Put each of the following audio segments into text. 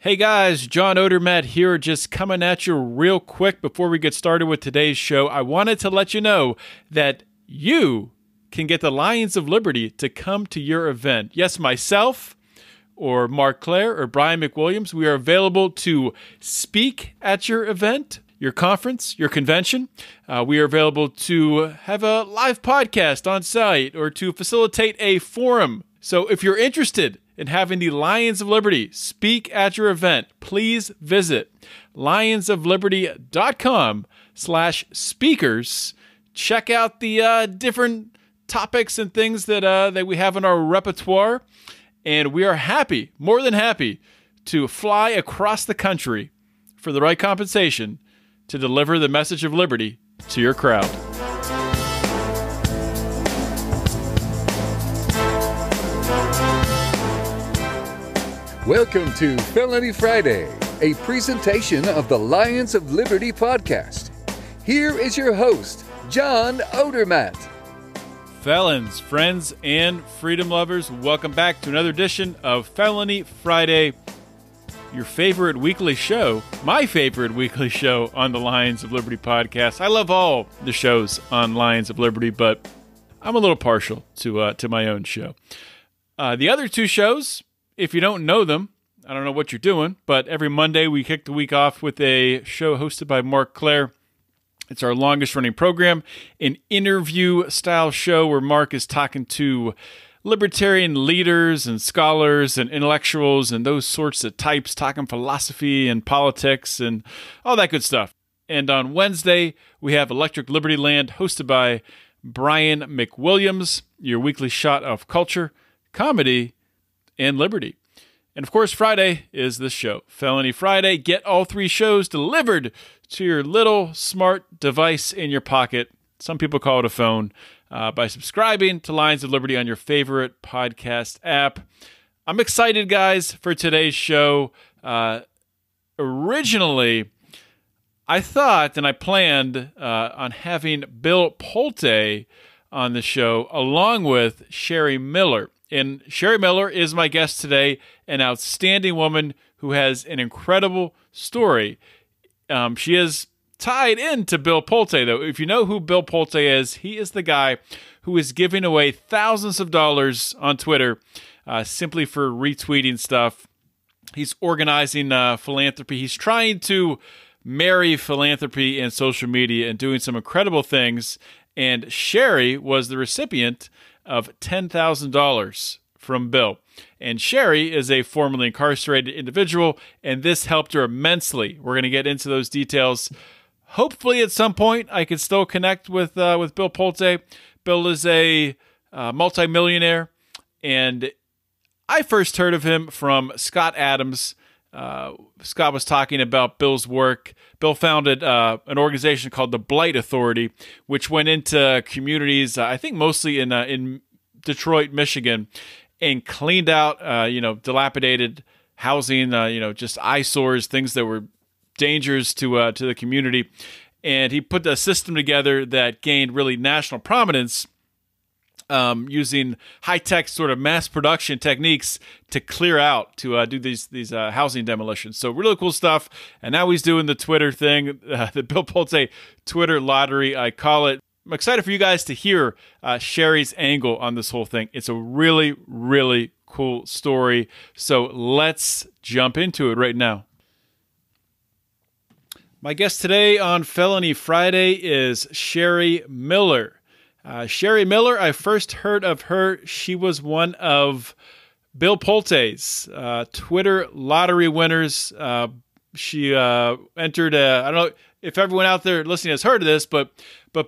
Hey guys, John Odermatt here, just coming at you real quick before we get started with today's show. I wanted to let you know that you can get the Lions of Liberty to come to your event. Yes, myself or Mark Claire or Brian McWilliams, we are available to speak at your event, your conference, your convention. We are available to have a live podcast on site or to facilitate a forum. So if you're interested in having the Lions of Liberty speak at your event, please visit lionsofliberty.com/speakers. Check out the different topics and things that we have in our repertoire. And we are more than happy, to fly across the country for the right compensation to deliver the message of liberty to your crowd. Welcome to Felony Friday, a presentation of the Lions of Liberty podcast. Here is your host, John Odermatt. Felons, friends, and freedom lovers, welcome back to another edition of Felony Friday, your favorite weekly show, my favorite weekly show on the Lions of Liberty podcast. I love all the shows on Lions of Liberty, but I'm a little partial to my own show. The other two shows, if you don't know them, I don't know what you're doing, but every Monday we kick the week off with a show hosted by Mark Claire. It's our longest running program, an interview-style show where Mark is talking to libertarian leaders and scholars and intellectuals and those sorts of types, talking philosophy and politics and all that good stuff. And on Wednesday, we have Electric Liberty Land, hosted by Brian McWilliams, your weekly shot of culture, comedy, and liberty. And of course, Friday is this show, Felony Friday. Get all three shows delivered to your little smart device in your pocket. Some people call it a phone, by subscribing to Lions of Liberty on your favorite podcast app. I'm excited, guys, for today's show. Originally, I thought and I planned on having Bill Pulte on the show along with Sherry Miller. And Sherry Miller is my guest today, an outstanding woman who has an incredible story. She is tied into Bill Pulte, though. If you know who Bill Pulte is, he is the guy who is giving away thousands of dollars on Twitter simply for retweeting stuff. He's organizing philanthropy. He's trying to marry philanthropy and social media and doing some incredible things. And Sherry was the recipient of $10,000 from Bill. And Sherry is a formerly incarcerated individual, and this helped her immensely. We're going to get into those details. Hopefully at some point I can still connect with Bill Pulte. Bill is a multimillionaire, and I first heard of him from Scott Adams. Scott was talking about Bill's work. Bill founded an organization called the Blight Authority, which went into communities, I think mostly in Detroit, Michigan, and cleaned out, dilapidated housing, just eyesores, things that were dangers to the community. And he put a system together that gained really national prominence, using high-tech sort of mass production techniques to clear out, to do these housing demolitions. So really cool stuff. And now he's doing the Twitter thing, the Bill Pulte Twitter lottery, I call it. I'm excited for you guys to hear Sherry's angle on this whole thing. It's a really, really cool story. So let's jump into it right now. My guest today on Felony Friday is Sherry Miller. Sherry Miller, I first heard of her. She was one of Bill Pulte's Twitter lottery winners. She entered I don't know if everyone out there listening has heard of this, but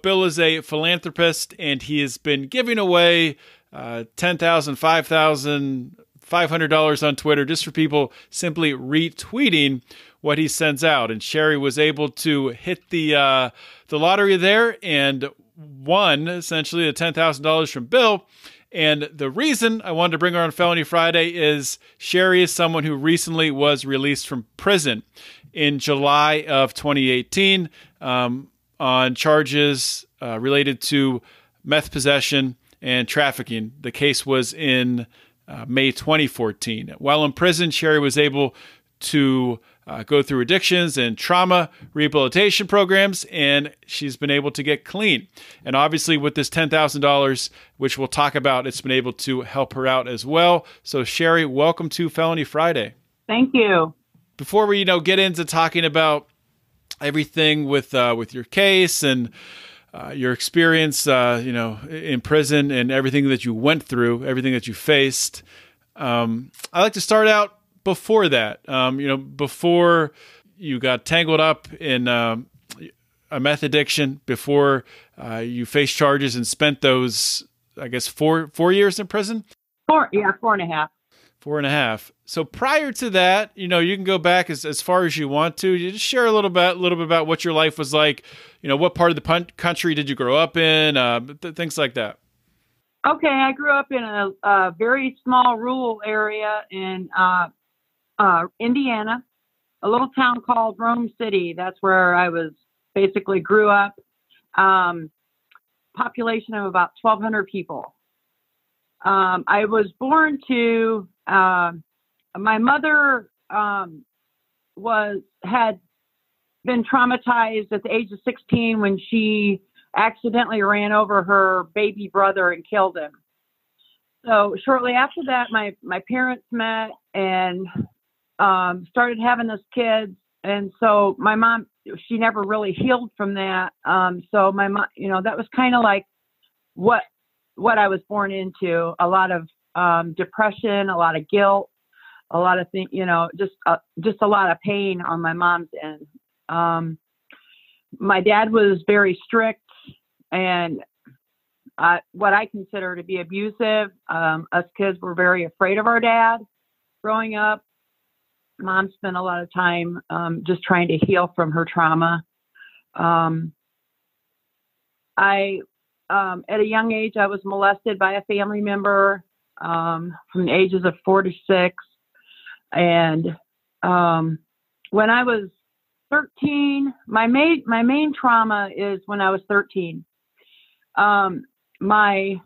Bill is a philanthropist, and he has been giving away $10,000, $5,000, $500 on Twitter just for people simply retweeting what he sends out. And Sherry was able to hit the lottery there and won essentially the $10,000 from Bill. And the reason I wanted to bring her on Felony Friday is Sherry is someone who recently was released from prison in July of 2018 on charges related to meth possession and trafficking. The case was in May 2014. While in prison, Sherry was able to go through addictions and trauma rehabilitation programs, and she's been able to get clean. And obviously with this $10,000, which we'll talk about, it's been able to help her out as well. So Sherry, welcome to Felony Friday. Thank you. Before we, get into talking about everything with your case and your experience, in prison and everything that you went through, everything that you faced, I like to start out before that, before you got tangled up in a meth addiction, before you faced charges and spent those, I guess, 4 years in prison? 4.5. 4.5. So prior to that, you can go back as far as you want to. You just share a little bit about what your life was like. What part of the country did you grow up in? Things like that. Okay, I grew up in a very small rural area in Indiana, a little town called Rome City. That's where I basically grew up. Population of about 1,200 people. I was born to my mother had been traumatized at the age of 16 when she accidentally ran over her baby brother and killed him. So shortly after that, my parents met and started having us kids. And so my mom, she never really healed from that. So my mom, that was kind of like what I was born into. A lot of depression, a lot of guilt, a lot of things, just a lot of pain on my mom's end. My dad was very strict and what I consider to be abusive. Us kids were very afraid of our dad growing up. Mom spent a lot of time just trying to heal from her trauma. At a young age, I was molested by a family member from the ages of 4 to 6. And when I was 13, my main trauma is when I was 13. My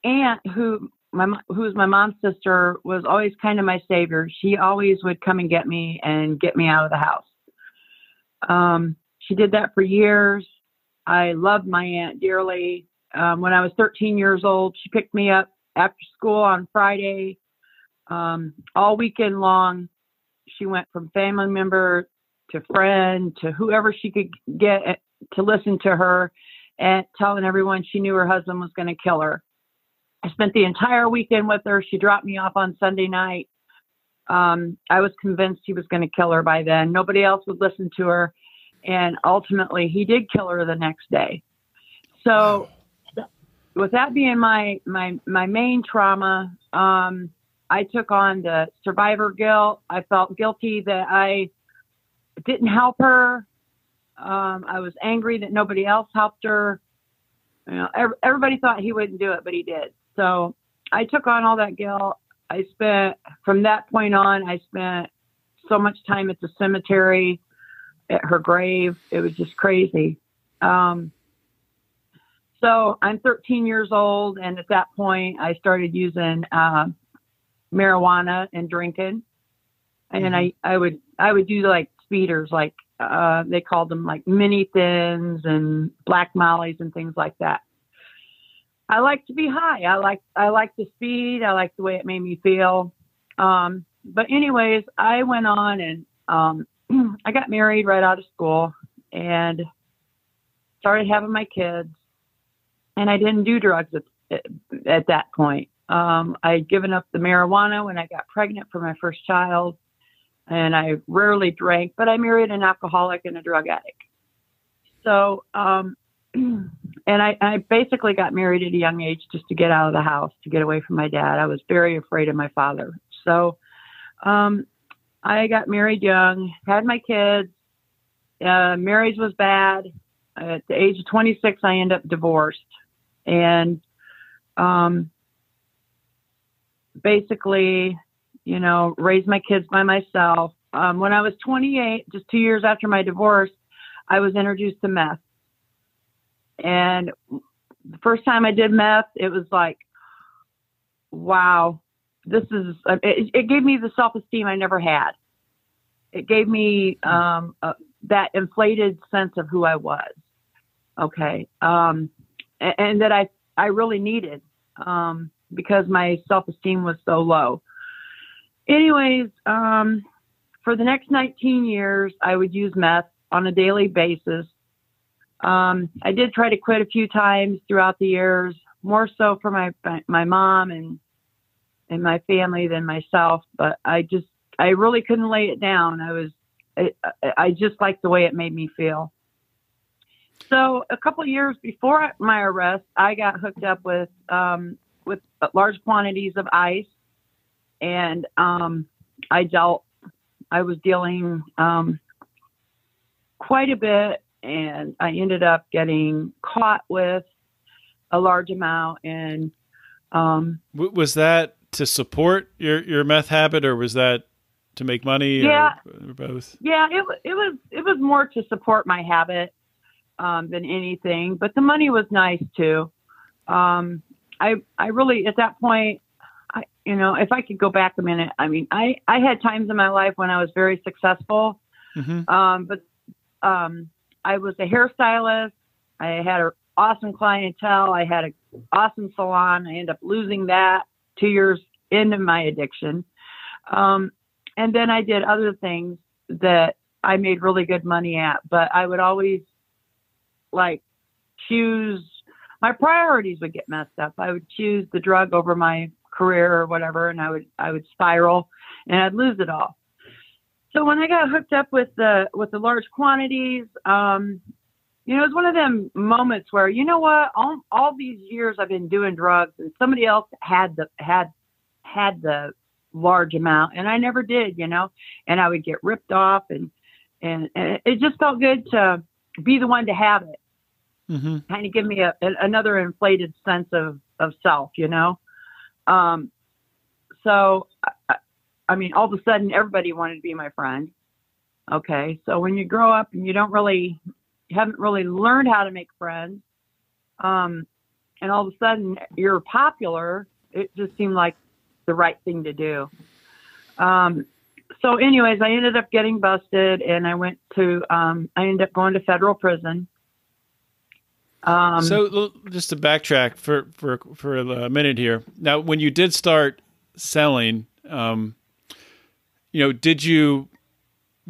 aunt, who's my mom's sister, was always kind of my savior. She always would come and get me out of the house. She did that for years. I loved my aunt dearly. When I was 13 years old, she picked me up after school on Friday. All weekend long, she went from family member to friend to whoever she could get to listen to her and telling everyone she knew her husband was going to kill her. I spent the entire weekend with her. She dropped me off on Sunday night. I was convinced he was going to kill her by then. Nobody else would listen to her. And ultimately, he did kill her the next day. So with that being my main trauma, I took on the survivor guilt. I felt guilty that I didn't help her. I was angry that nobody else helped her. Everybody thought he wouldn't do it, but he did. So I took on all that guilt. From that point on, I spent so much time at the cemetery, at her grave. It was just crazy. So I'm 13 years old. And at that point, I started using marijuana and drinking. And I would do like speeders, like they called them like mini thins and black mollies and things like that. I like to be high. I like the speed. I like the way it made me feel. But anyways, I went on and I got married right out of school and started having my kids. And I didn't do drugs at that point. I'd given up the marijuana when I got pregnant for my first child. And I rarely drank, but I married an alcoholic and a drug addict. So, and I basically got married at a young age just to get out of the house, to get away from my dad. I was very afraid of my father. So, I got married young, had my kids. Marriage was bad. At the age of 26, I ended up divorced. And, basically, raised my kids by myself. When I was 28, just 2 years after my divorce, I was introduced to meth. And the first time I did meth, it was like, wow, it gave me the self-esteem I never had. It gave me that inflated sense of who I was. Okay. And that I really needed, because my self-esteem was so low. Anyways, for the next 19 years, I would use meth on a daily basis. I did try to quit a few times throughout the years, more so for my mom and my family than myself. But I really couldn't lay it down. I just liked the way it made me feel. So a couple of years before my arrest, I got hooked up with large quantities of ice, and I was dealing quite a bit, and I ended up getting caught with a large amount. And was that to support your meth habit, or was that to make money? Yeah, or both. Yeah, it was more to support my habit than anything. But the money was nice too. I really, at that point, if I could go back a minute, I mean, I had times in my life when I was very successful. Mm-hmm. But I was a hairstylist. I had an awesome clientele. I had an awesome salon. I ended up losing that 2 years into my addiction. And then I did other things that I made really good money at, but I would always choose, my priorities would get messed up. I would choose the drug over my career or whatever, and I would spiral and I'd lose it all. So when I got hooked up with the large quantities, it was one of them moments where, you know what, all these years I've been doing drugs, and somebody else had the large amount, and I never did, and I would get ripped off, and it just felt good to be the one to have it. Mm-hmm. Kind of give me another inflated sense of self, So, I mean, all of a sudden, everybody wanted to be my friend. Okay, so when you grow up and you haven't really learned how to make friends, and all of a sudden you're popular, it just seemed like the right thing to do. So anyways, I ended up getting busted, and I ended up going to federal prison. So just to backtrack for a minute here. Now, when you did start selling, were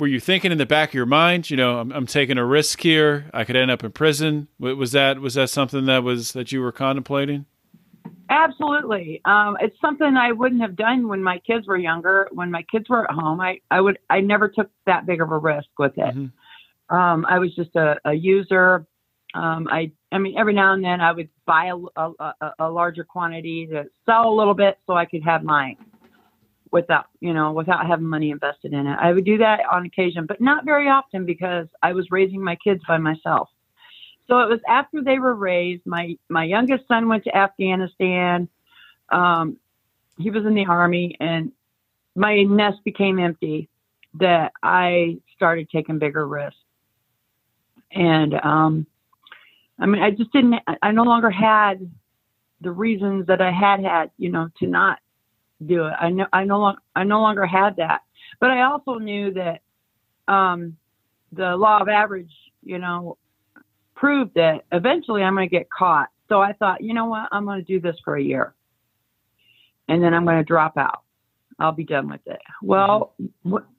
you thinking in the back of your mind, I'm taking a risk here, I could end up in prison? Was that something that you were contemplating? Absolutely. It's something I wouldn't have done when my kids were younger. When my kids were at home, I never took that big of a risk with it. Mm-hmm. I was just a user. I mean, every now and then I would buy a larger quantity to sell a little bit so I could have mine without having money invested in it. I would do that on occasion, but not very often, because I was raising my kids by myself. So it was after they were raised. My youngest son went to Afghanistan. He was in the Army, and my nest became empty, that I started taking bigger risks. And, I mean, I no longer had the reasons that I had, to not do it. I no longer had that, but I also knew that, the law of average, proved that eventually I'm going to get caught. So I thought, you know what, I'm going to do this for a year, and then I'm going to drop out. I'll be done with it. Well,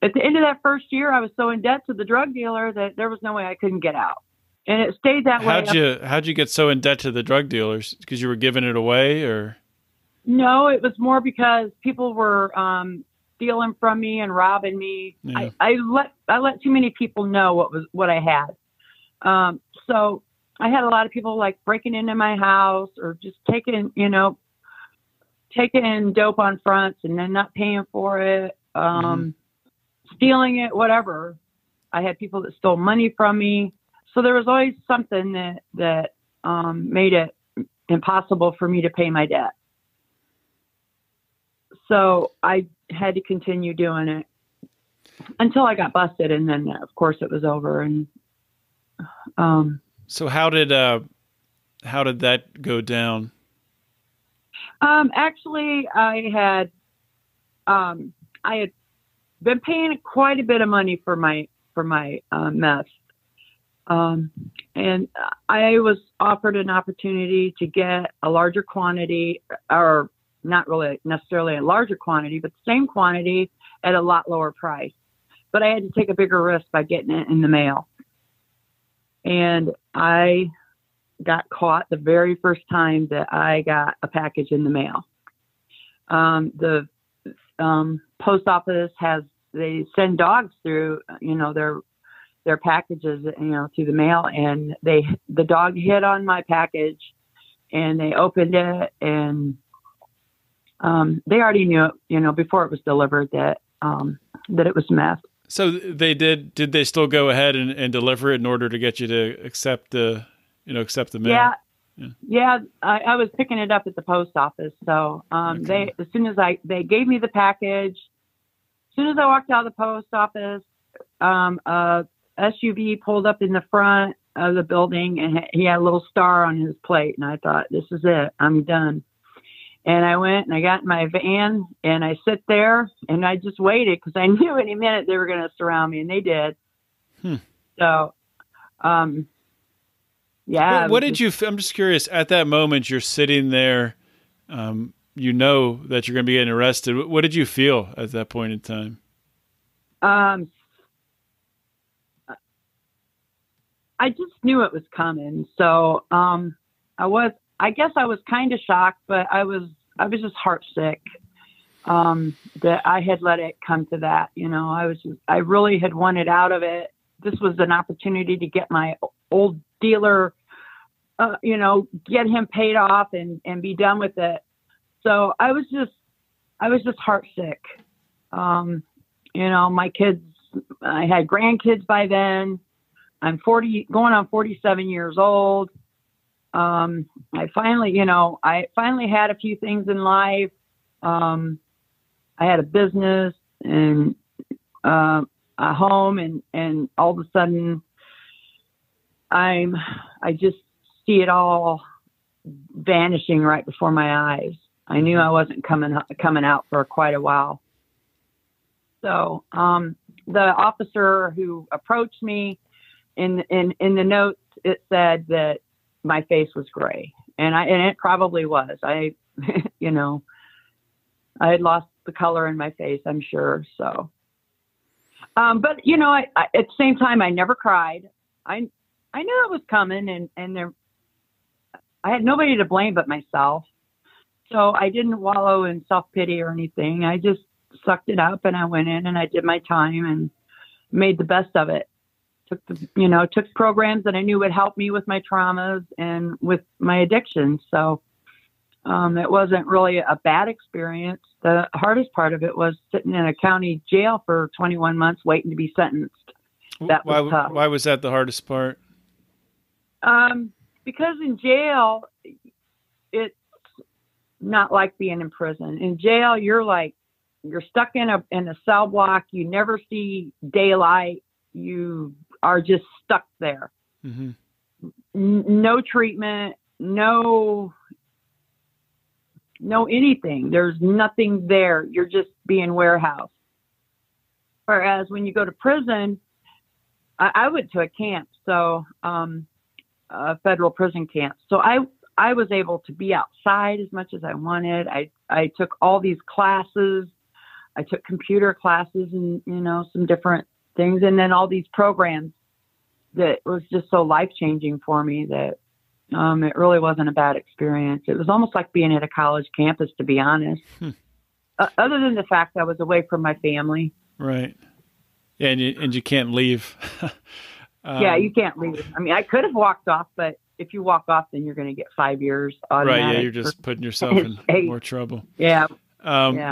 at the end of that first year, I was so in debt to the drug dealer that there was no way I couldn't get out. And it stayed that way. How'd you get so in debt to the drug dealers? Because you were giving it away, or? No, it was more because people were stealing from me and robbing me. Yeah. I let too many people know what I had. So I had a lot of people breaking into my house, or just taking dope on fronts and then not paying for it, stealing it, whatever. I had people that stole money from me. So there was always something that made it impossible for me to pay my debt. So I had to continue doing it until I got busted, and then of course it was over. And so how did that go down? Actually, I had I had been paying quite a bit of money for my meth. And I was offered an opportunity to get a larger quantity, or not really necessarily a larger quantity, but the same quantity at a lot lower price. But I had to take a bigger risk by getting it in the mail. And I got caught the very first time that I got a package in the mail. The post office they send dogs through, their packages, through the mail, and the dog hit on my package, and they opened it, and they already knew, before it was delivered that it was meth. So did they still go ahead and deliver it in order to get you to accept the mail? Yeah. I was picking it up at the post office. So okay. They gave me the package, as soon as I walked out of the post office, a SUV pulled up in the front of the building, and he had a little star on his plate. And I thought, this is it. I'm done. And I went and I got in my van, and I sit there and I just waited because I knew any minute they were going to surround me, and they did. So, yeah. What did you? I'm just curious. At that moment, you're sitting there. You know that you're going to be getting arrested. What did you feel at that point in time? I just knew it was coming. So I guess I was kind of shocked, but I was just heartsick that I had let it come to that. I really had wanted out of it. This was an opportunity to get my old dealer, get him paid off and be done with it. So I was just heartsick. My kids, I had grandkids by then. I'm 40, going on 47 years old. I finally had a few things in life. I had a business and a home, and all of a sudden I just see it all vanishing right before my eyes. I knew I wasn't coming out for quite a while. So the officer who approached me, in the notes, it said that my face was gray, and it probably was. I had lost the color in my face, I'm sure. So, but at the same time, I never cried. I knew it was coming, and I had nobody to blame but myself. So I didn't wallow in self-pity or anything. I just sucked it up, and I went in and I did my time and made the best of it. Took programs that I knew would help me with my traumas and with my addiction. So it wasn't really a bad experience. The hardest part of it was sitting in a county jail for 21 months waiting to be sentenced. That was tough. Why was that the hardest part? Because in jail, it's not like being in prison. In jail, you're stuck in a cell block. You never see daylight. You are just stuck there. Mm-hmm. No treatment, no anything. There's nothing there. You're just being warehoused. Whereas when you go to prison, I went to a camp, so a federal prison camp. So I was able to be outside as much as I wanted. I took all these classes. I took computer classes and some different things, and then all these programs that was just so life-changing for me that it really wasn't a bad experience. It was almost like being at a college campus, to be honest. Other than the fact I was away from my family. Right. Yeah, and you can't leave. Yeah, you can't leave. I mean, I could have walked off, but if you walk off, then you're going to get 5 years automatic. Right, yeah, you're just putting yourself in more trouble. Yeah.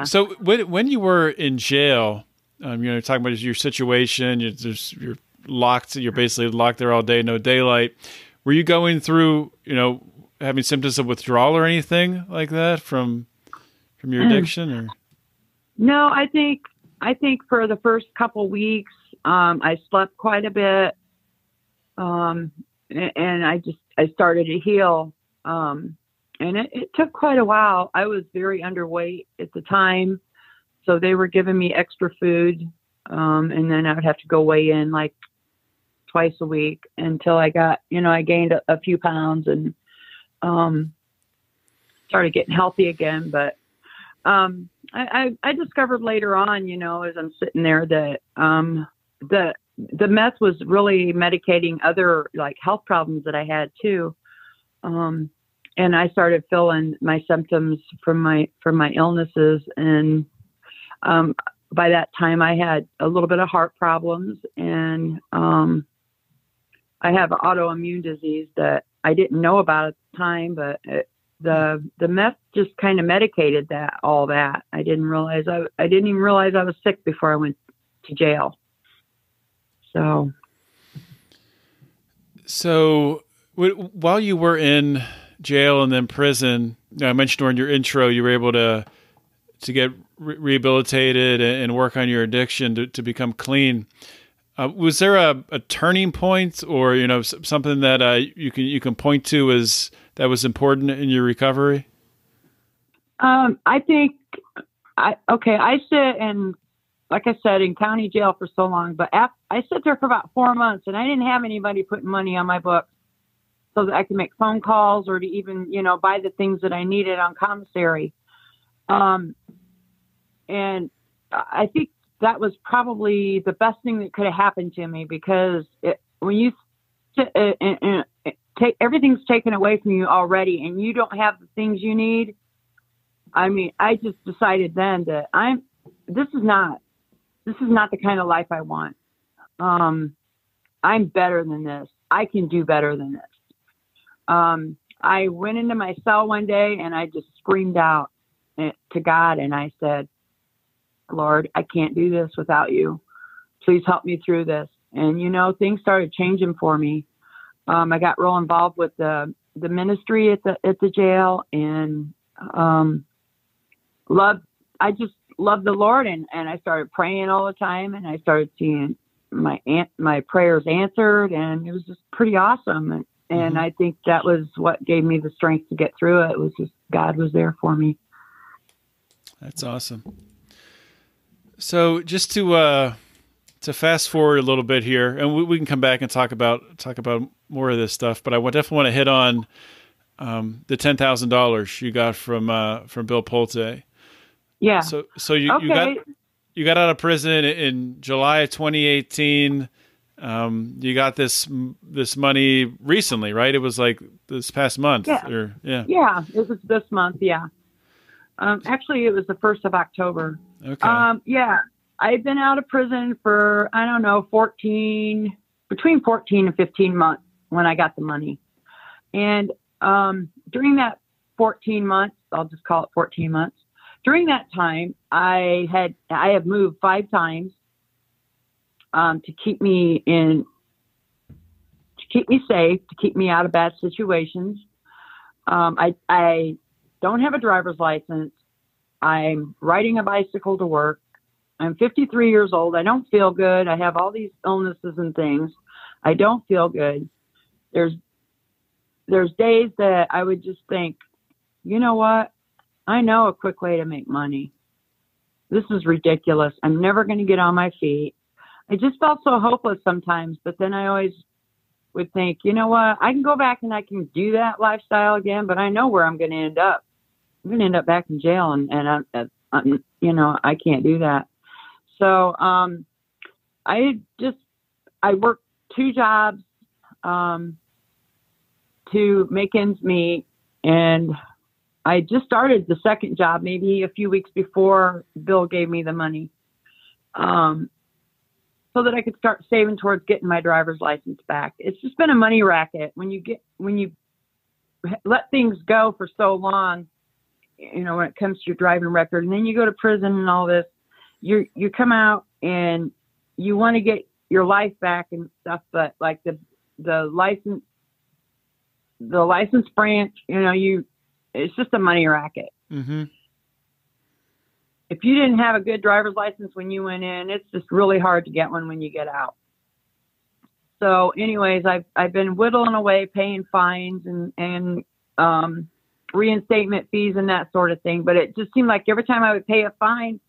So when you were in jail, talking about your situation, you're locked. You're basically locked there all day, no daylight. Were you going through, having symptoms of withdrawal or anything like that from your addiction? Or no, I think for the first couple weeks, I slept quite a bit, and I started to heal, and it took quite a while. I was very underweight at the time. So they were giving me extra food. And then I would have to go weigh in like twice a week until I got, I gained a few pounds and started getting healthy again. But I discovered later on, as I'm sitting there that the meth was really medicating other like health problems that I had too. And I started feeling my symptoms from my illnesses. And by that time I had a little bit of heart problems, and I have autoimmune disease that I didn't know about at the time, but the meth just kind of medicated all that. I didn't even realize I was sick before I went to jail. So while you were in jail and then prison, I mentioned during your intro, you were able to get rehabilitated and work on your addiction to become clean. Was there a turning point, or something that you can point to as that was important in your recovery? I think I sit in, like I said, in county jail for so long, but I sit there for about 4 months, and I didn't have anybody putting money on my books so that I could make phone calls or to even buy the things that I needed on commissary. And I think that was probably the best thing that could have happened to me, because when you everything's taken away from you already and you don't have the things you need. I mean, I just decided then that this is not the kind of life I want. I'm better than this. I can do better than this. I went into my cell one day and I just screamed out to God, and I said, Lord, I can't do this without you. Please help me through this. And, things started changing for me. I got real involved with the ministry at the jail, and I just loved the Lord, and I started praying all the time, and I started seeing my prayers answered, and it was just pretty awesome. And I think that was what gave me the strength to get through it. It was just God was there for me. That's awesome. So just to fast forward a little bit here, and we can come back and talk about more of this stuff, but I definitely want to hit on the $10,000 you got from Bill Polte. Yeah. So you got out of prison in July of 2018. You got this money recently, right? It was like this past month. Yeah. Yeah, it was this month. Yeah. Actually, it was the 1st of October. Okay. Yeah, I've been out of prison for, I don't know, between 14 and 15 months when I got the money. And during that 14 months, I'll just call it 14 months. During that time, I have moved 5 times to keep me safe, to keep me out of bad situations. I don't have a driver's license. I'm riding a bicycle to work. I'm 53 years old. I don't feel good. I have all these illnesses and things. I don't feel good. There's days that I would just think, you know what? I know a quick way to make money. This is ridiculous. I'm never going to get on my feet. I just felt so hopeless sometimes, but then I always would think, you know what? I can go back and I can do that lifestyle again, but I know where I'm going to end up. I'm going to end up back in jail, and I can't do that. So I worked 2 jobs to make ends meet, and I just started the second job maybe a few weeks before Bill gave me the money, so that I could start saving towards getting my driver's license back. It's just been a money racket when you let things go for so long. When it comes to your driving record, and then you go to prison and all this, you come out and you want to get your life back and stuff, but like the license branch, it's just a money racket. Mm-hmm. If you didn't have a good driver's license when you went in, it's just really hard to get one when you get out. So anyways, I've been whittling away, paying fines and reinstatement fees and that sort of thing. But it just seemed like every time I would pay a fine,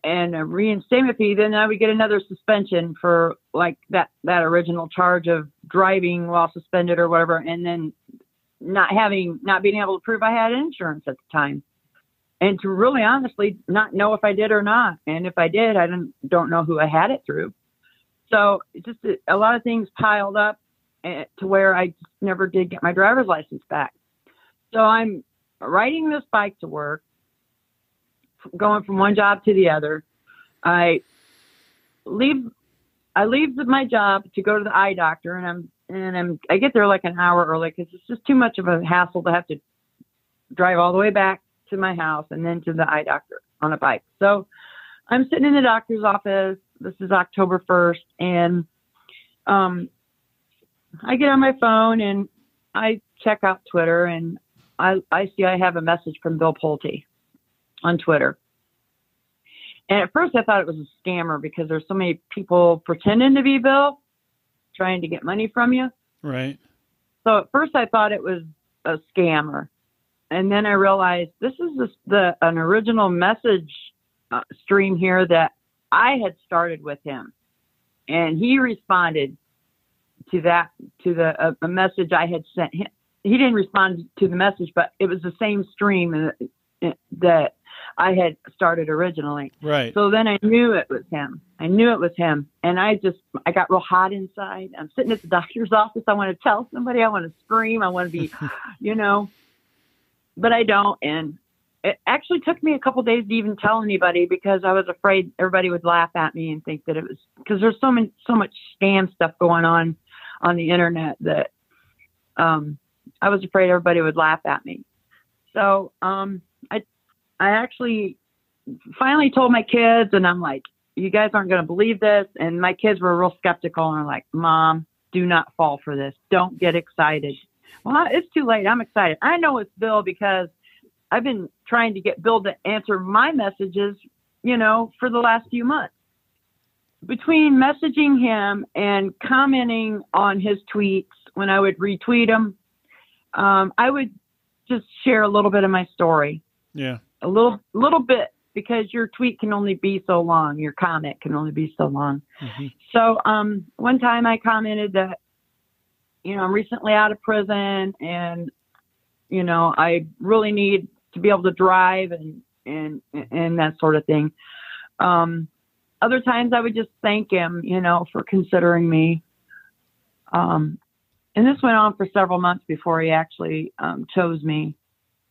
and a reinstatement fee, then I would get another suspension for like that original charge of driving while suspended or whatever. And then not being able to prove I had insurance at the time. And to really honestly not know if I did or not. And if I did, I don't know who I had it through. So just a lot of things piled up to where I just never did get my driver's license back. So I'm riding this bike to work, going from one job to the other. I leave my job to go to the eye doctor, and I get there like an hour early because it's just too much of a hassle to have to drive all the way back to my house and then to the eye doctor on a bike. So I'm sitting in the doctor's office. This is October 1st, and I get on my phone and I check out Twitter, and I see I have a message from Bill Pulte on Twitter. And at first I thought it was a scammer because there's so many people pretending to be Bill, trying to get money from you. Right. So at first I thought it was a scammer. And then I realized this is an original message stream here that I had started with him. And he responded to a message I had sent him. He didn't respond to the message, but it was the same stream that I had started originally. Right. So then I knew it was him. And I got real hot inside. I'm sitting at the doctor's office. I want to tell somebody. I want to scream. I want to be, but I don't. And it actually took me a couple of days to even tell anybody because I was afraid everybody would laugh at me and think that it was, because there's so much scam stuff going on the internet that I was afraid everybody would laugh at me. So I actually finally told my kids, and I'm like, you guys aren't going to believe this. And my kids were real skeptical and are like, Mom, do not fall for this. Don't get excited. Well, it's too late. I'm excited. I know it's Bill because I've been trying to get Bill to answer my messages, for the last few months. Between messaging him and commenting on his tweets, when I would retweet them, I would just share a little bit of my story. Yeah. A little bit, because your tweet can only be so long. Your comment can only be so long. Mm-hmm. So one time I commented that, I'm recently out of prison and, I really need to be able to drive and that sort of thing. Other times I would just thank him, for considering me. And this went on for several months before he actually chose me.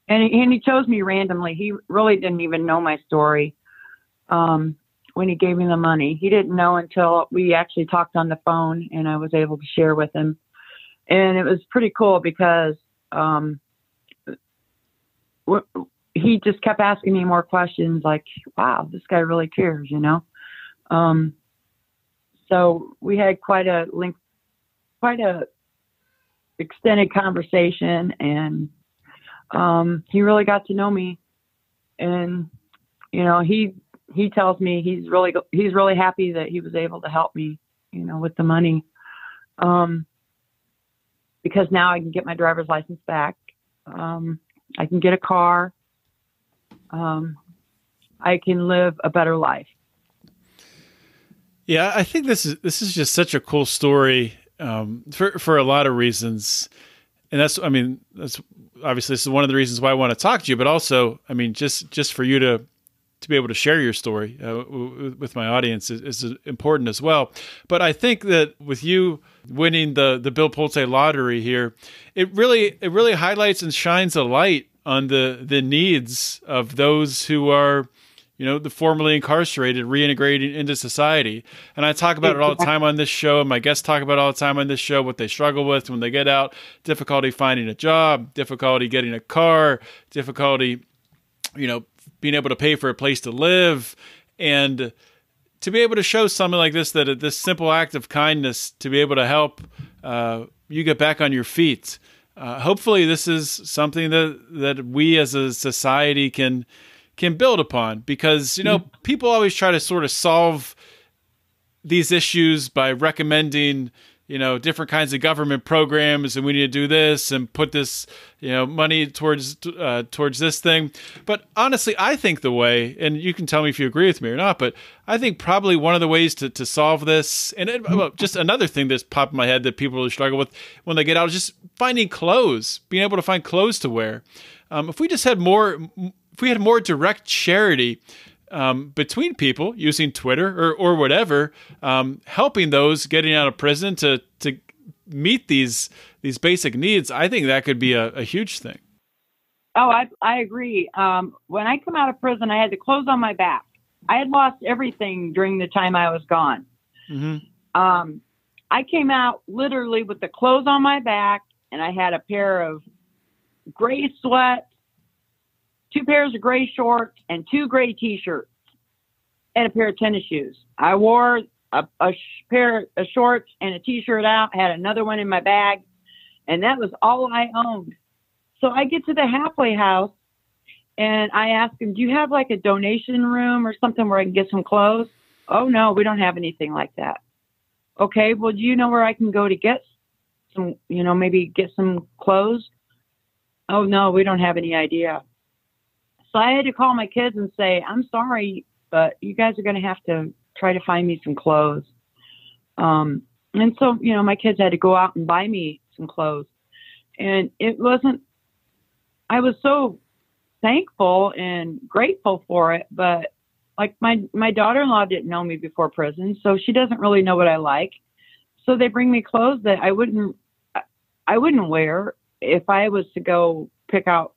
And he chose me randomly. He really didn't even know my story when he gave me the money. He didn't know until we actually talked on the phone and I was able to share with him. And it was pretty cool because he just kept asking me more questions like, wow, this guy really cares, So we had quite a extended conversation, and he really got to know me. And he tells me he's really happy that he was able to help me, with the money, because now I can get my driver's license back. I can get a car. I can live a better life. Yeah, I think this is just such a cool story for a lot of reasons. And that's obviously this is one of the reasons why I want to talk to you, but also, just for you to be able to share your story with my audience is important as well. But I think that with you winning the Bill Pulte lottery here, it really highlights and shines a light on the needs of those who are, the formerly incarcerated, reintegrating into society. And I talk about it all the time on this show, and my guests talk about it all the time on this show, what they struggle with when they get out, difficulty finding a job, difficulty getting a car, difficulty, being able to pay for a place to live. And to be able to show something like this, that this simple act of kindness to be able to help you get back on your feet. Hopefully this is something that we as a society can build upon, because, people always try to sort of solve these issues by recommending different kinds of government programs, and we need to do this and put this, money towards this thing. But honestly, I think the way, and you can tell me if you agree with me or not, but I think probably one of the ways to solve this, and just another thing that's popped in my head that people really struggle with when they get out is just finding clothes, being able to find clothes to wear. If we had more direct charity between people using Twitter or whatever, helping those getting out of prison to meet these basic needs, I think that could be a huge thing. Oh, I agree. When I come out of prison, I had the clothes on my back. I had lost everything during the time I was gone. Mm-hmm. I came out literally with the clothes on my back, and I had a pair of gray sweats, 2 pairs of gray shorts, and 2 gray T-shirts, and a pair of tennis shoes. I wore a pair of shorts and a T-shirt out, had another one in my bag, and that was all I owned. So I get to the halfway house, and I ask him, do you have like a donation room or something where I can get some clothes? Oh, no, we don't have anything like that. Okay, well, do you know where I can go to get some, maybe get some clothes? Oh, no, we don't have any idea. So I had to call my kids and say, I'm sorry, but you guys are going to have to try to find me some clothes. And so, my kids had to go out and buy me some clothes. And I was so thankful and grateful for it. But like my daughter-in-law didn't know me before prison, so she doesn't really know what I like. So they bring me clothes that I wouldn't wear if I was to go pick out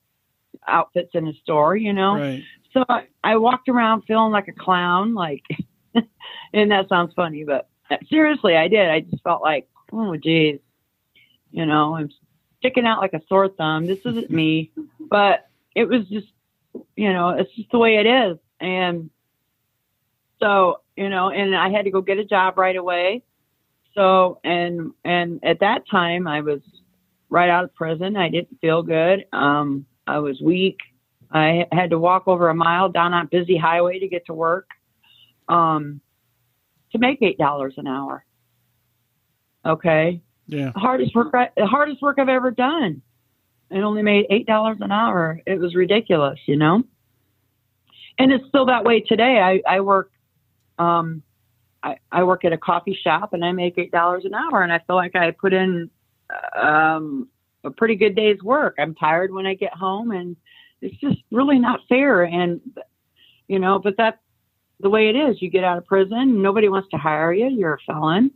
outfits in a store, Right. So I walked around feeling like a clown, and that sounds funny, but seriously, I did. I just felt like, oh, geez, I'm sticking out like a sore thumb. This isn't me, but it was just, it's just the way it is. And so, and I had to go get a job right away. So, and at that time I was right out of prison. I didn't feel good. I was weak. I had to walk over a mile down on a busy highway to get to work, to make $8 an hour. Okay. Yeah. The hardest work I've ever done, and only made $8 an hour. It was ridiculous, And it's still that way today. I work, I work at a coffee shop, and I make $8 an hour, and I feel like I put in, a pretty good day's work. I'm tired when I get home, and it's just really not fair. And, but that's the way it is. You get out of prison, nobody wants to hire you. You're a felon.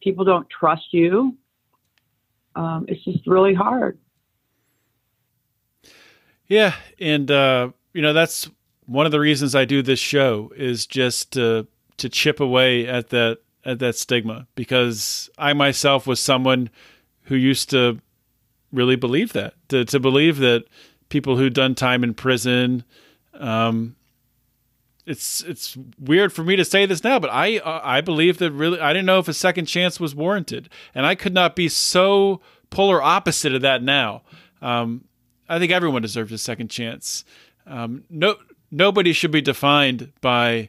People don't trust you. It's just really hard. Yeah. And, that's one of the reasons I do this show, is just to chip away at that stigma, because I myself was someone who used to really believe that, to believe that people who'd done time in prison, it's weird for me to say this now, but I believe that really, I didn't know if a second chance was warranted, and I could not be so polar opposite of that now. I think everyone deserves a second chance. Nobody should be defined by,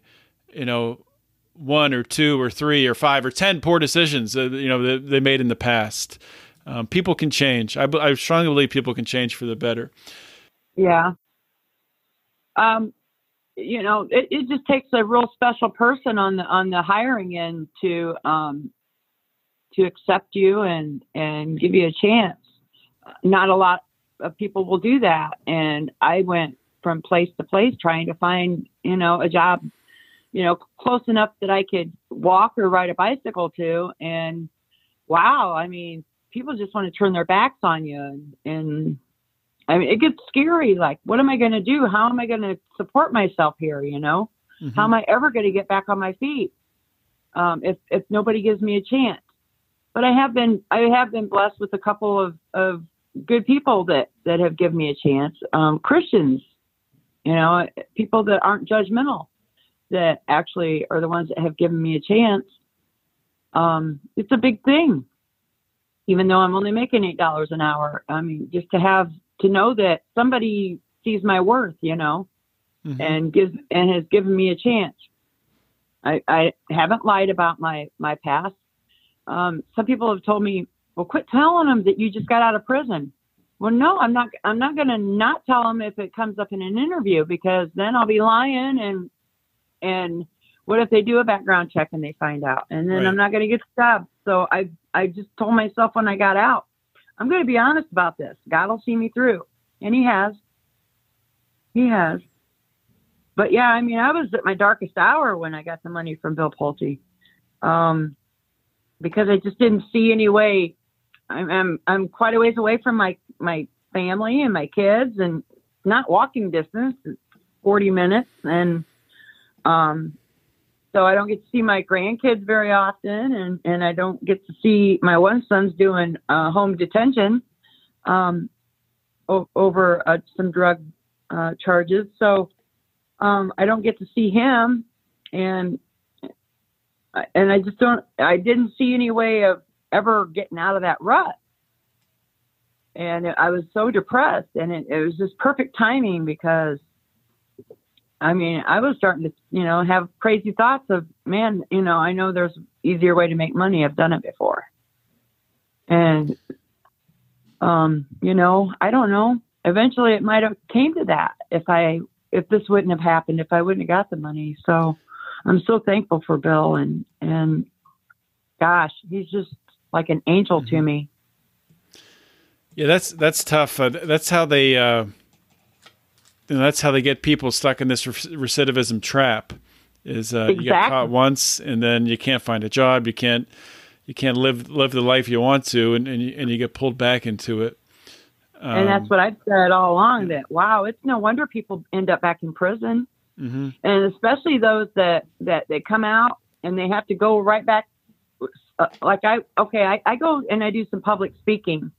1 or 2 or 3 or 5 or 10 poor decisions that they made in the past. People can change. I strongly believe people can change for the better. Yeah. It just takes a real special person on the hiring end to accept you and give you a chance. Not a lot of people will do that. And I went from place to place trying to find, a job, close enough that I could walk or ride a bicycle to. And wow, I mean, people just want to turn their backs on you. And I mean, it gets scary. Like, what am I going to do? How am I going to support myself here? Mm-hmm. How am I ever going to get back on my feet? If nobody gives me a chance. But I have been blessed with a couple of good people that have given me a chance. Christians, people that aren't judgmental, that actually are the ones that have given me a chance. It's a big thing, even though I'm only making $8 an hour. I mean, just to know that somebody sees my worth, mm-hmm. and has given me a chance. I haven't lied about my past. some people have told me, well, quit telling them that you just got out of prison. Well, no, I'm not going to not tell them if it comes up in an interview, because then I'll be lying. And what if they do a background check and they find out, and then I'm not going to get stabbed. So I just told myself when I got out, I'm going to be honest about this. God will see me through. And he has. But yeah, I mean, I was at my darkest hour when I got the money from Bill Pulte, because I just didn't see any way. I'm quite a ways away from my family and my kids, and not walking distance, 40 minutes. And, so I don't get to see my grandkids very often, and I don't get to see my one son's doing, home detention, over some drug, charges. So, I don't get to see him, and I didn't see any way of ever getting out of that rut. And I was so depressed, and it was just perfect timing, because I mean, I was starting to, have crazy thoughts of, man, I know there's an easier way to make money. I've done it before. And, I don't know. Eventually it might have came to that if this wouldn't have happened, if I wouldn't have got the money. So I'm so thankful for Bill, and gosh, he's just like an angel to me. Yeah, that's tough. That's how they, that's how they get people stuck in this recidivism trap. Is Exactly. You get caught once, and then you can't find a job. You can't live the life you want to, and you get pulled back into it. And that's what I've said all along, that, wow, it's no wonder people end up back in prison. Mm-hmm. And especially those that they come out and they have to go right back. I go and I do some public speaking.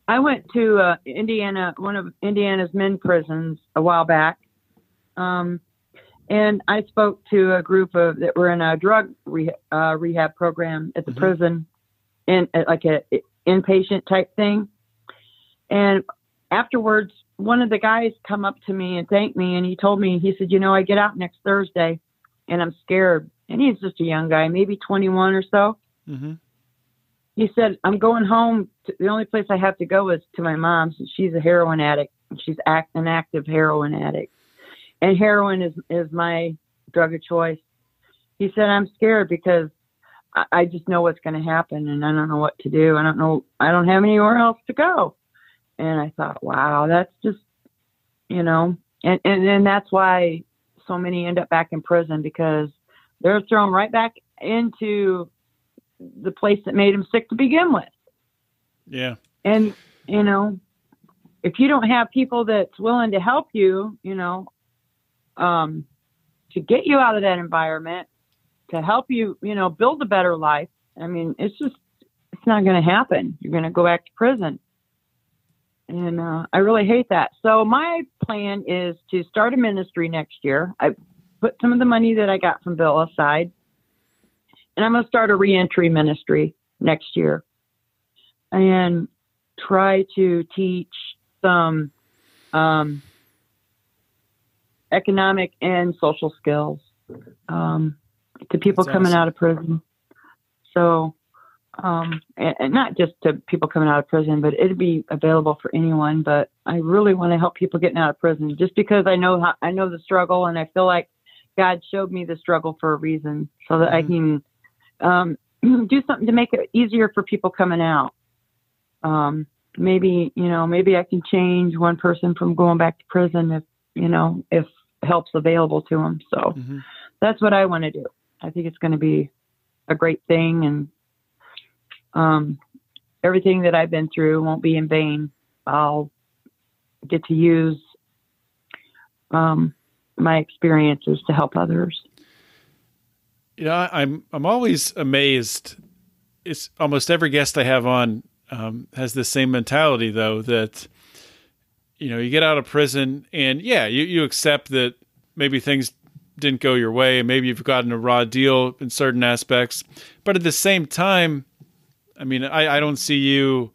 I went to Indiana, one of Indiana's men prisons a while back. And I spoke to a group that were in a drug rehab program at the mm-hmm. prison, in like a inpatient type thing. And afterwards, one of the guys come up to me and thanked me. And he told me, he said, I get out next Thursday and I'm scared. And he's just a young guy, maybe 21 or so. Mm-hmm. He said, I'm going home. The only place I have to go is to my mom's. She's a heroin addict. She's an active heroin addict. And heroin is my drug of choice. He said, I'm scared because I just know what's going to happen, and I don't know what to do. I don't have anywhere else to go. And I thought, wow, that's just, and that's why so many end up back in prison, because they're thrown right back into the place that made them sick to begin with. Yeah. And, if you don't have people that's willing to help you, to get you out of that environment, to help you, build a better life. I mean, it's not going to happen. You're going to go back to prison. And I really hate that. So my plan is to start a ministry next year. I put some of the money that I got from Bill aside, and I'm going to start a reentry ministry next year and try to teach some economic and social skills to people coming out of prison. So, and not just to people coming out of prison, but it'd be available for anyone. But I really want to help people getting out of prison, just because I know the struggle, and I feel like God showed me the struggle for a reason, so that mm-hmm. I can do something to make it easier for people coming out. Maybe I can change one person from going back to prison if help's available to them. So mm-hmm. that's what I want to do. I think it's going to be a great thing, and everything that I've been through won't be in vain. I'll get to use my experiences to help others. I'm always amazed. It's almost every guest I have on has the same mentality, though, that you get out of prison and you accept that maybe things didn't go your way, and maybe you've gotten a raw deal in certain aspects, but at the same time, I mean, I don't see you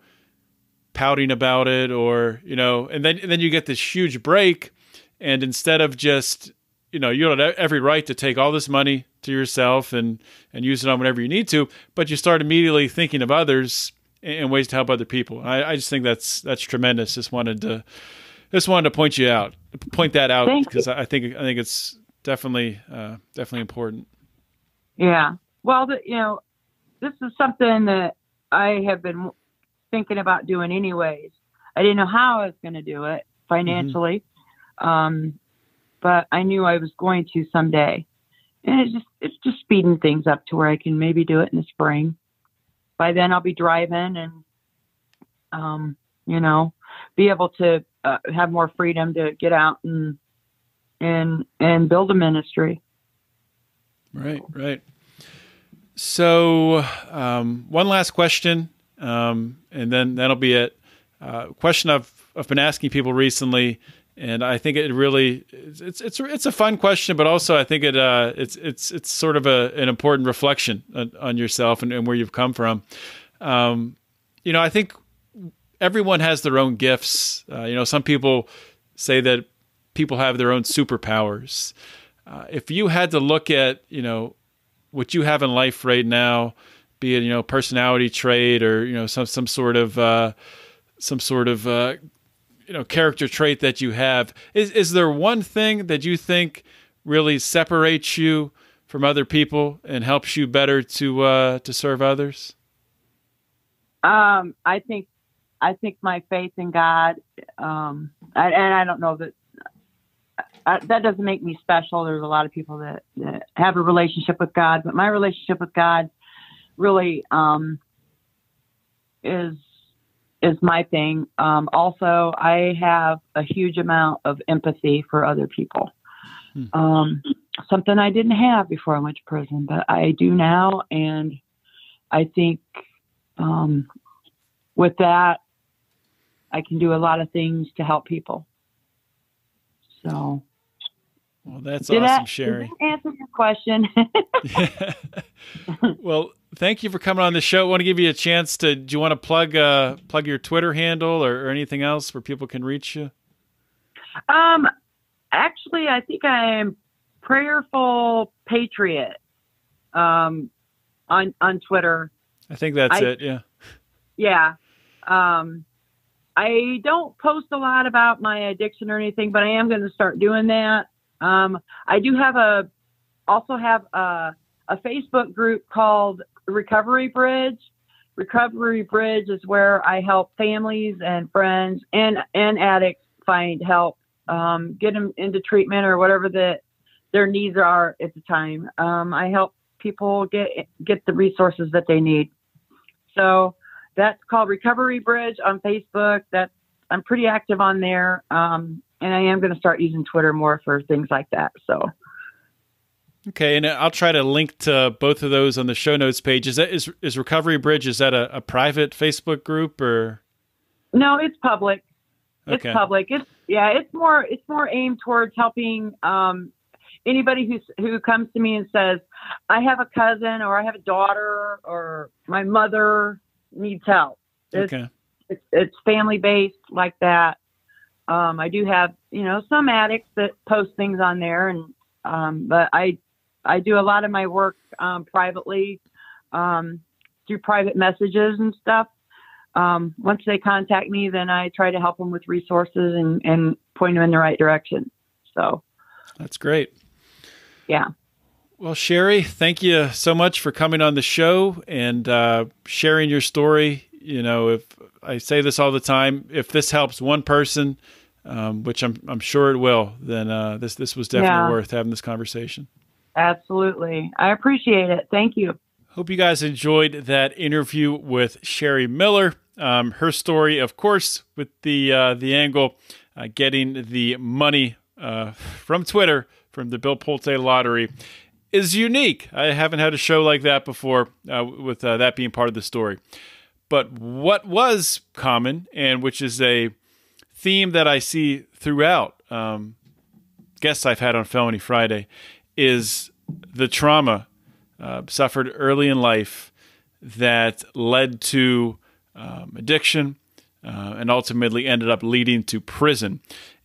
pouting about it, or and then you get this huge break, and instead of just you have every right to take all this money, to yourself and use it on whatever you need to, but you start immediately thinking of others and ways to help other people. I just think that's tremendous. Just wanted to point that out because I think it's definitely important. Yeah. Well, this is something that I have been thinking about doing anyways. I didn't know how I was going to do it financially, but I knew I was going to someday. And it's just speeding things up to where I can maybe do it in the spring. By then I'll be driving and, be able to have more freedom to get out and build a ministry. Right. So, one last question, and then that'll be it. Question I've been asking people recently, and I think it really it's a fun question, but also I think it's sort of an important reflection on yourself and where you've come from. I think everyone has their own gifts. Some people say that people have their own superpowers. If you had to look at, what you have in life right now, be it, personality trait or, some sort of character trait that you have, is there one thing that you think really separates you from other people and helps you better to serve others? I think my faith in God, and I don't know that doesn't make me special. There's a lot of people that have a relationship with God, but my relationship with God really is my thing. Also, I have a huge amount of empathy for other people. Something I didn't have before I went to prison, but I do now. And I think with that, I can do a lot of things to help people. So. Well, that's awesome, Sherry. Did that answer your question? Well, thank you for coming on the show. I want to give you a chance do you want to plug your Twitter handle or anything else where people can reach you? Actually, I think I am Prayerful Patriot on Twitter. I think that's it. Yeah. Yeah. I don't post a lot about my addiction or anything, but I am going to start doing that. I do also have a Facebook group called Recovery Bridge. Recovery Bridge is where I help families and friends and addicts find help, get them into treatment or whatever their needs are at the time. I help people get the resources that they need. So that's called Recovery Bridge on Facebook. I'm pretty active on there. And I am going to start using Twitter more for things like that. So. Okay. And I'll try to link to both of those on the show notes page. Is Recovery Bridge, is that a private Facebook group or? No, it's public. It's Okay. public. It's more aimed towards helping, anybody who comes to me and says, I have a cousin or I have a daughter or my mother needs help. It's family based like that. I do have, some addicts that post things on there, and but I do a lot of my work privately through private messages and stuff. Once they contact me, then I try to help them with resources and point them in the right direction. So that's great. Yeah. Well, Sherry, thank you so much for coming on the show and sharing your story. If I say this all the time, if this helps one person, which I'm sure it will, then this was definitely worth having this conversation. Absolutely. I appreciate it. Thank you. Hope you guys enjoyed that interview with Sherry Miller. Her story, of course, with the angle getting the money from Twitter from the Bill Pulte lottery is unique. I haven't had a show like that before with that being part of the story. But what was common, and which is a theme that I see throughout guests I've had on Felony Friday, is the trauma suffered early in life that led to addiction and ultimately ended up leading to prison.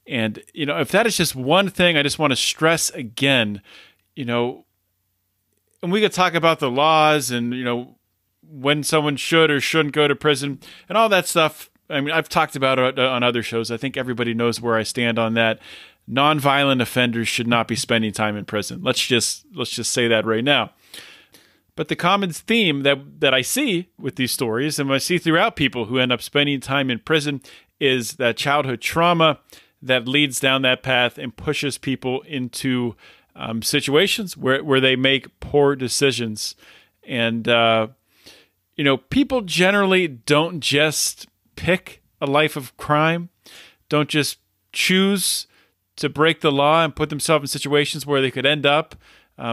And, if that is just one thing, I just want to stress again, and we could talk about the laws and, when someone should or shouldn't go to prison and all that stuff. I mean, I've talked about it on other shows. I think everybody knows where I stand on that. Nonviolent offenders should not be spending time in prison. Let's just say that right now. But the common theme that I see with these stories, and I see throughout people who end up spending time in prison, is that childhood trauma that leads down that path and pushes people into situations where they make poor decisions. And, people generally don't just pick a life of crime, don't just choose to break the law and put themselves in situations where they could end up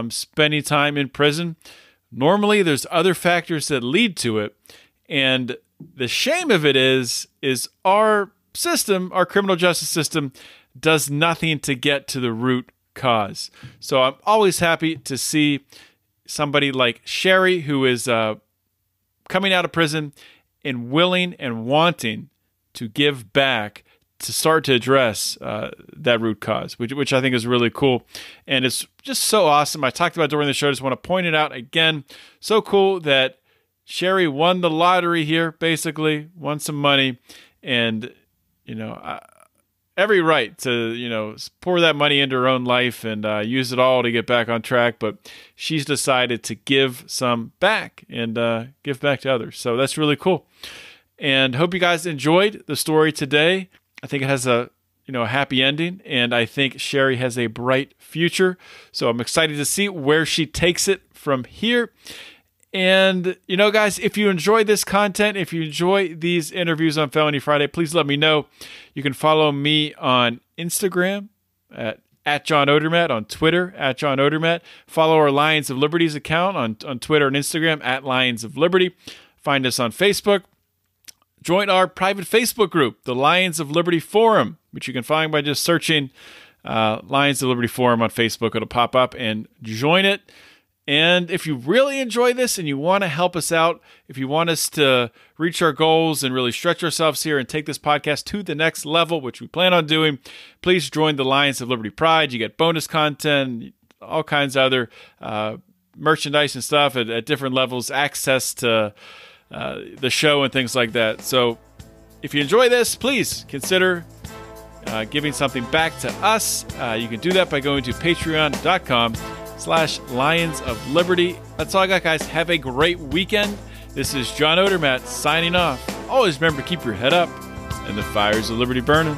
spending time in prison. Normally, there's other factors that lead to it. And the shame of it is our system, our criminal justice system, does nothing to get to the root cause. So I'm always happy to see somebody like Sherry, who is coming out of prison and willing and wanting to give back to start to address that root cause, which I think is really cool. And it's just so awesome. I talked about it during the show. I just want to point it out again. So cool that Sherry won the lottery here, basically, won some money, and, every right to, pour that money into her own life and use it all to get back on track. But she's decided to give some back and give back to others. So that's really cool. And hope you guys enjoyed the story today. I think it has a happy ending, and I think Sherry has a bright future. So I'm excited to see where she takes it from here. And, guys, if you enjoy this content, if you enjoy these interviews on Felony Friday, please let me know. You can follow me on Instagram at John Odermatt, on Twitter at John Odermatt. Follow our Lions of Liberty's account on Twitter and Instagram at Lions of Liberty. Find us on Facebook. Join our private Facebook group, the Lions of Liberty Forum, which you can find by just searching Lions of Liberty Forum on Facebook. It'll pop up, and join it. And if you really enjoy this and you want to help us out, if you want us to reach our goals and really stretch ourselves here and take this podcast to the next level, which we plan on doing, please join the Lions of Liberty Pride. You get bonus content, all kinds of other merchandise and stuff at different levels, access to the show and things like that. So if you enjoy this, please consider giving something back to us. You can do that by going to patreon.com/Lions of Liberty. That's all I got, guys. Have a great weekend. This is John Odermatt signing off. Always remember to keep your head up and the fires of liberty burning.